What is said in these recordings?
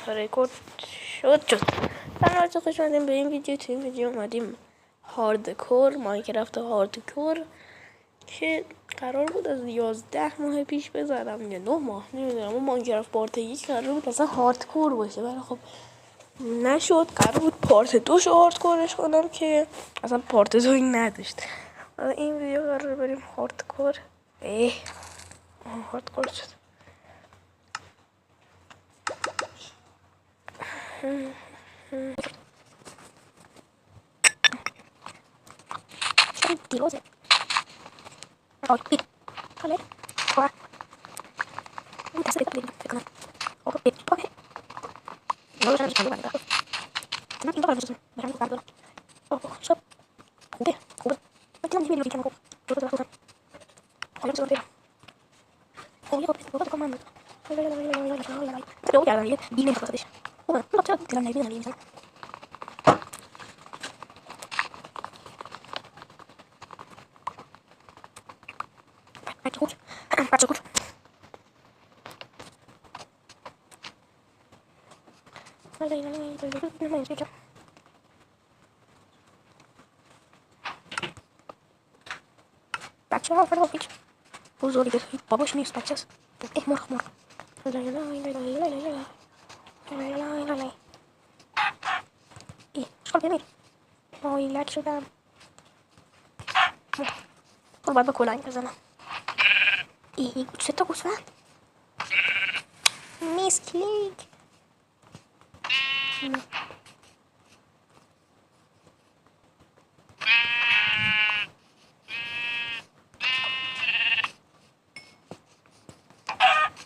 رکورد شد. سلام خوش اومدیم به این ویدیو. تو این ویدیو اومدیم هاردکور، ماینکرافت هاردکور که قرار بود از 11 ماه پیش بذارم یا 9 ماه نمیدونم. اون ماینکرافت پارت 1 قرار بود اصلا هاردکور باشه، ولی خب نشد. قرار بود پارت 2 شو هاردکورش کنم که اصلا پارت 2 نداشت. این ویدیو قرار بریم هاردکور. هاردکور شد. دیروزه خاله خورا اون تصدیق بدیم فکر کنم خب بید پاکه نوش هم جمعه بنده من این بقرم جزم برم رو بردارم شب خوبه من دیدم دیگه بیکنم خوب جوتا دارم خوبم خاله بزرم برم خوبه خوبه بکن من دو کردم دیگه دیگه نمیخواد بشه خوبه من چرا دلم نبیدم دیگه بچه خوب بچه ها فرق هیچ بزرگی که باباش نیست، بچه است. مرغ اشکال بمیر لک شدم. برو باید با کلنگ بزنم. سه تا گوسفند میس کلیک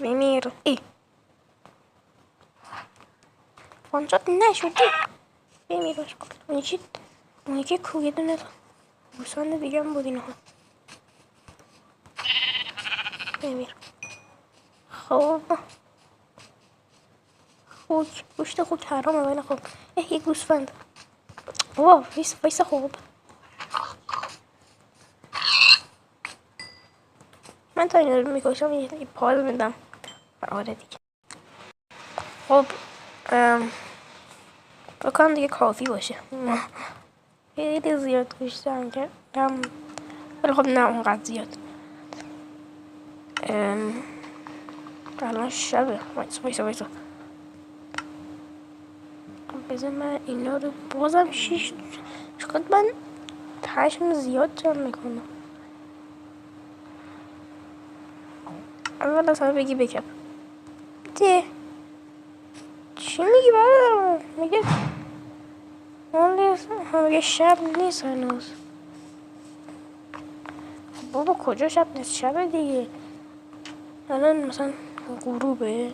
بمیر. وانشات نشدی بمیر. اونی که کویه دونه گوسفند دیگه هم بود اینها. بمیر. خب خوک گوشت خوک حرامه، ولی خب یک گوسفند. واو ویسا خوب. من تا این رو میکشم یه پاز میدم. آره دیگه. خب بکنم دیگه کافی باشه. خیلی زیاد کشتم که ولی خب نه اونقدر زیاد. الان شبه. وایسا بذار من اینا رو بازم 6 چقدر من پشم زیاد جمع میکنم. اول از همه بگی بکن ده چی میگی برام؟ میگه شب نیست هنوز. بابا کجا شب نیست؟ شب دیگه. الان مثلا غروبه.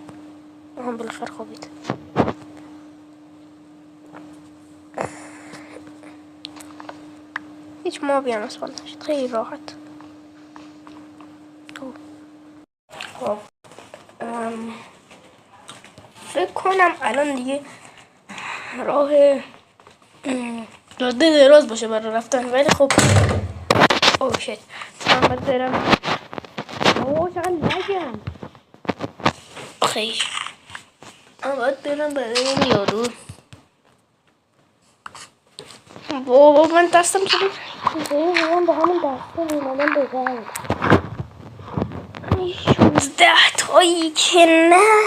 هم بالاخره خوابید. هیچ مابی هم اسپان نشد. خیلی راحت. خب فکر کنم الان دیگه راه جاده دراز باشه برای رفتن، ولی خب شت من باید برم. چقدر نگم خیش من باید برم برای این یارو. بابا من دستم شده من به همون دسته میمانم بزن 16 تایی که نه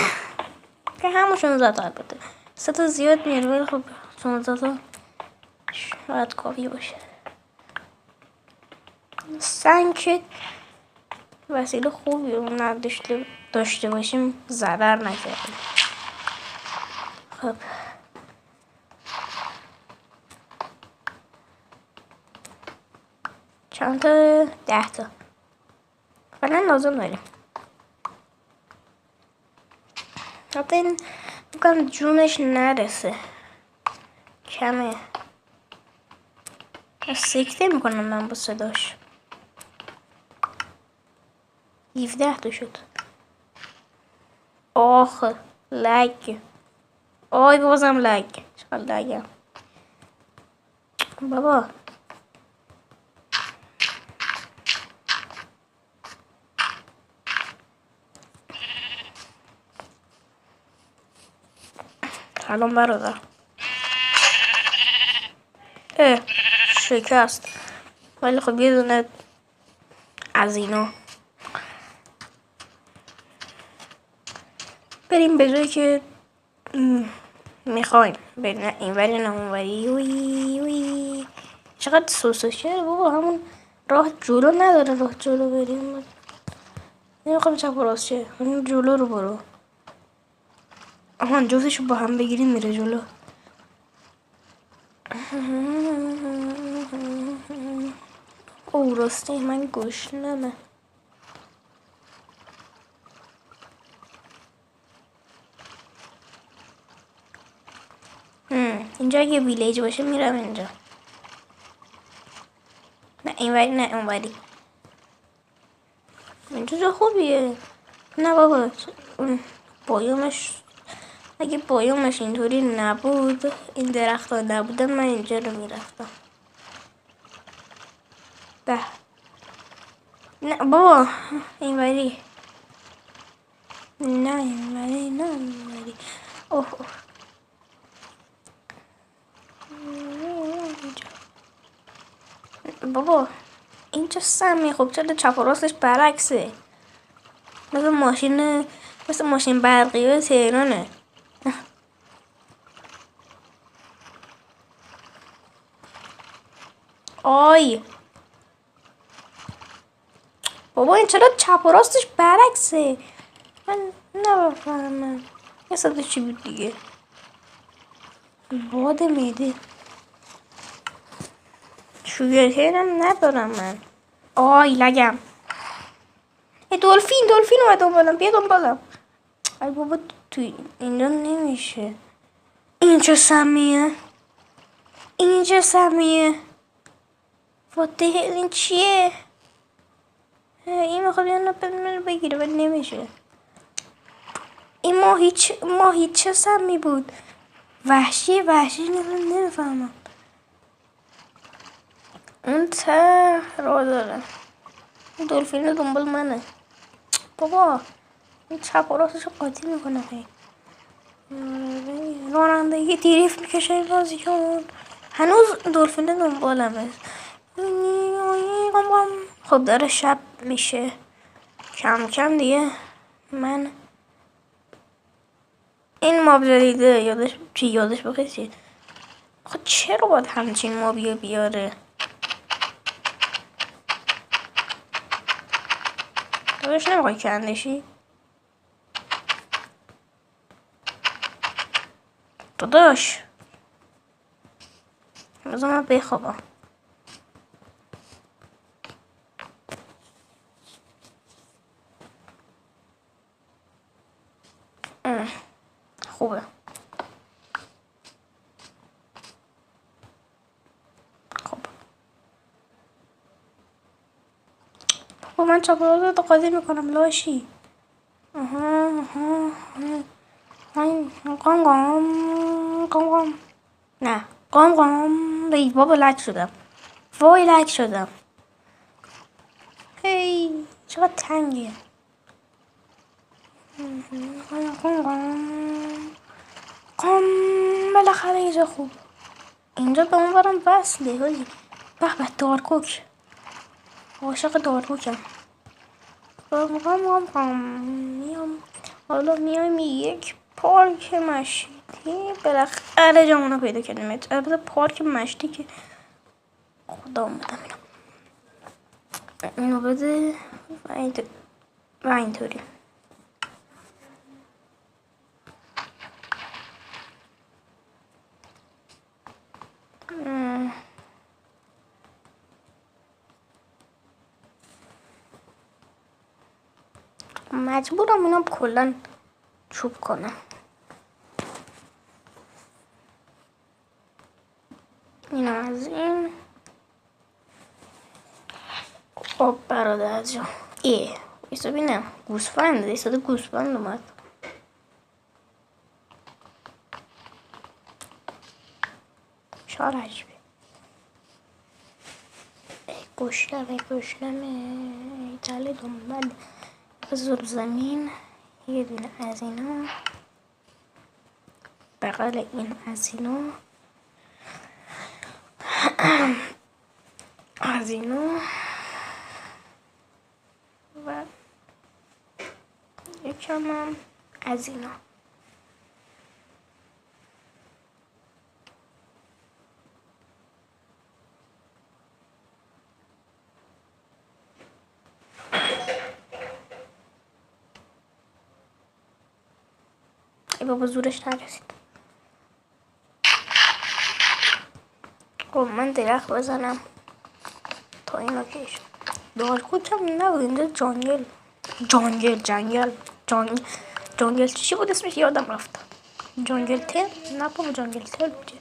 که همون 16 تا البته 3 تا زیاد میاد، ولی خب 16 تا شاید کافی باشه. سنگ که وسیله خوبی اون داشته باشیم ضرر نکردیم. خب چند تا؟ 10 تا فعلا لازم داریم. حتی این بکنم جونش نرسه کمه. سکته میکنم من با صداش. 17 تا شد. آخه لگ. بازم لگ. چقدر لگم بابا. سلام برادر. شکست. ولی خب یه دونه از اینا بریم به جایی که میخوایم بریم. نه این وری نه اون وری. وی وی چقدر سوسشه بابا. همون راه جلو نداره. راه جلو بریم. نمیخوام چپ و راست شه. همون جلو رو برو. آهان جفتشو با هم بگیریم میره جلو. او راسته من گشنمه. اینجا اگه ویلیج باشه میرم اینجا. نه اینوری نه اونوری. اینجا جا خوبیه. نه بابا بایومش اگه بایومش اینطوری نبود، این درخت ها نبودن، من اینجا رو میرفتم. به نه بابا اینوری. نه اینوری نه اینوری. اوه بابا اینجا سمیه. خب چرا چپ و راستش برعکسه؟ مثل ماشین برقی تهرانه. آی بابا این چرا چپ و راستش برعکسه؟ من نفهمم. یه صدا چی بود دیگه؟ باد میده. شوگرکین هم ندارم من. آی لگم. دلفین اومد دنبالم. بیا دنبالم. ای بابا توی اینجا نمیشه. اینجا سمیه. وات این چیه؟ این میخواد اینو بگیره ولی نمیشه. این ماهی چه سمی بود؟ وحشی نمیفهمم. اون ته را داره. این دلفین دنبال منه. بابا این چپ و راستشو قاطی میکنه. رانندگی دیریف میکشه بازی کن. هنوز دلفین دنبالمه. خب داره شب میشه کم کم دیگه. من این ماب جدیده یادش بخیر. خب چرا باید همچین مابیو بیاره؟ داداش نمیخوای کندشی؟ داداش بذار من بخوابم. خوبه. خب من چاپرات رو قاضی میکنم لاشی. قام نه قام ای بابا لک شدم. هی چقدر تنگیه. قام بالاخره اینجا خوب. اینجا به اون برم وصله. هایی به دارکوک. عاشق دارکوکم. میام حالا میام یک پارک مشتی. بالاخره جامونو پیدا کردیم. البته پارک مشتی که خدا اومدم اینو بده و اینطوری. مجبورم اینم کلن چوب کنم. اینم از این. خب برادر جان ایسا بینم گوسفند اومد. چهار عجبه. گشنمه تله دنبال بذار زمین. یه دونه از اینا. حداقل این از اینو از اینو و یکم هم از اینا. ای بابا زورش نرسید. خب من درخت بزنم تا این لوکیشن. دارکوچ هم نبود اینجا جانگل چی بود اسمش یادم رفت. جانگل تل؟ نه بابا جانگل تل بود.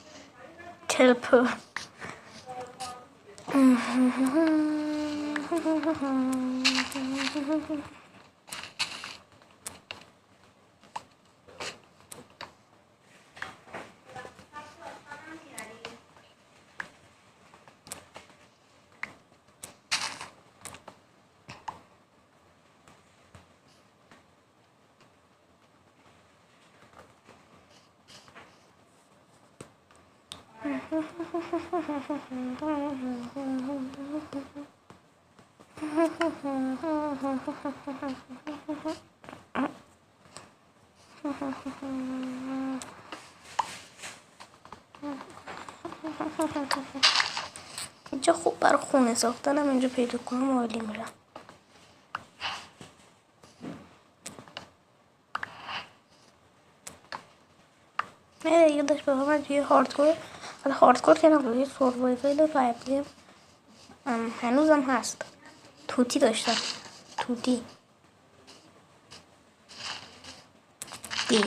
تلپ. اینجا خوب برای خونه ساختنم اینجا پیدا کنم عالی میرم. نه دیگه داشت به من توی هاردکور، حالا هاردکور که نبود، سروایوال قبلی هنوزم هست. توتی داشتم، توتی دی.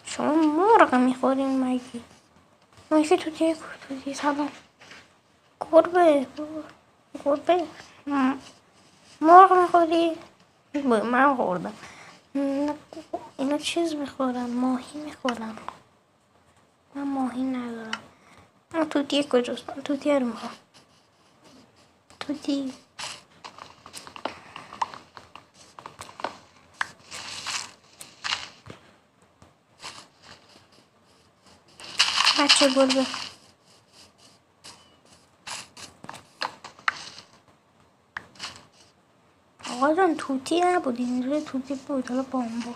شما مرغ میخورین مگی؟ مگه توتی سلام گربه مرغ میخوری؟ من خوردم. اینا چیز میخورن، ماهی میخورن. من ماهی ندارم. من توتی کجاست؟ من توتی رو میخوام. توتی بچه گربه. آقا جان توتی نبود اینجا، توتی بود حالا بامبو.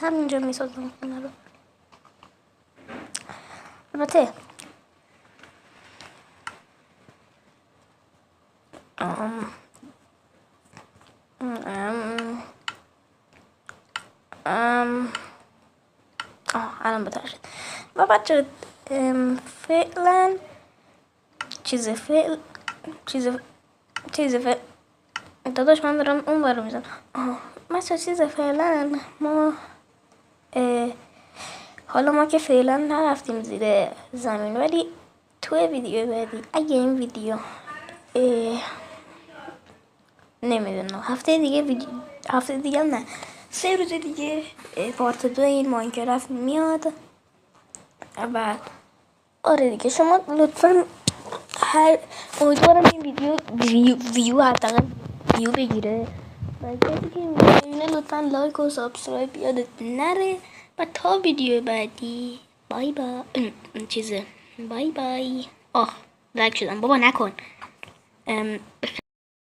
همینجا میسازم خونه رو. البته الان بهتر شد. و بچه فعلا چیز داداش من دارم اون برو میزنم. مثلا چیز فعلا ما حالا ما که فعلا نرفتیم زیر زمین، ولی توی ویدیو بعدی اگه این ویدیو نمیدونم هفته دیگه نه 3 روز دیگه پارت 2 این ماینکرافت میاد. و آره دیگه شما لطفا امیدوارم این ویو حداقل ویو بگیره و کسی که میبینه لطفا لایک و سابسکرایب یادت نره. و تا ویدیو بعدی بای بای. بای بای. لایک شدم بابا نکن.